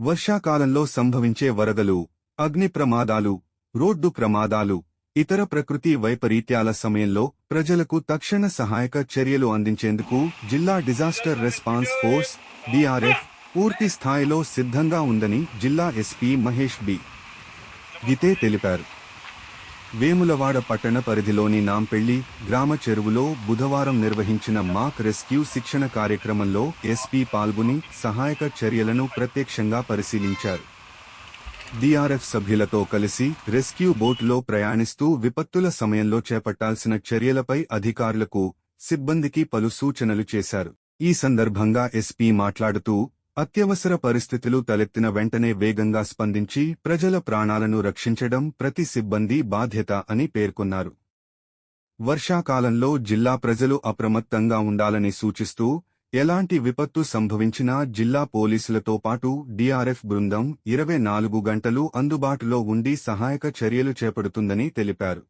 వర్షాకాలంలో సంభవించే వరదలు, అగ్ని ప్రమాదాలు, రోడ్డు ప్రమాదాలు, ఇతర ప్రకృతి వైపరీత్యాల సమయంలో ప్రజలకు తక్షణ సహాయక చర్యలు అందించేందుకు జిల్లా డిజాస్టర్ రెస్పాన్స్ ఫోర్స్ డిఆర్ఎఫ్ పూర్తి స్థాయిలో సిద్ధంగా ఉందని జిల్లా ఎస్పీ మహేష్ బి. గితే తెలిపారు. వేములవాడ పట్టణ పరిధిలోని నాంపెళ్లి గ్రామ చెరువులో బుధవారం నిర్వహించిన మాక్ రెస్క్యూ శిక్షణ కార్యక్రమంలో ఎస్పీ పాల్గొని సహాయక చర్యలను ప్రత్యక్షంగా పరిశీలించారు. డిఆర్ఎఫ్ సభ్యులతో కలిసి రెస్క్యూ బోటులో ప్రయాణిస్తూ విపత్తుల సమయంలో చేపట్టాల్సిన చర్యలపై అధికారులకు, సిబ్బందికి పలు సూచనలు చేశారు. ఈ సందర్భంగా ఎస్పీ మాట్లాడుతూ, అత్యవసర పరిస్థితులు తలెత్తిన వెంటనే వేగంగా స్పందించి ప్రజల ప్రాణాలను రక్షించడం ప్రతి సిబ్బంది బాధ్యత అని పేర్కొన్నారు. వర్షాకాలంలో జిల్లా ప్రజలు అప్రమత్తంగా ఉండాలని సూచిస్తూ, ఎలాంటి విపత్తు సంభవించినా జిల్లా పోలీసులతో పాటు డిఆర్ఎఫ్ బృందం 24 గంటలు అందుబాటులో ఉండి సహాయక చర్యలు చేపడుతుందని తెలిపారు.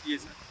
ये सर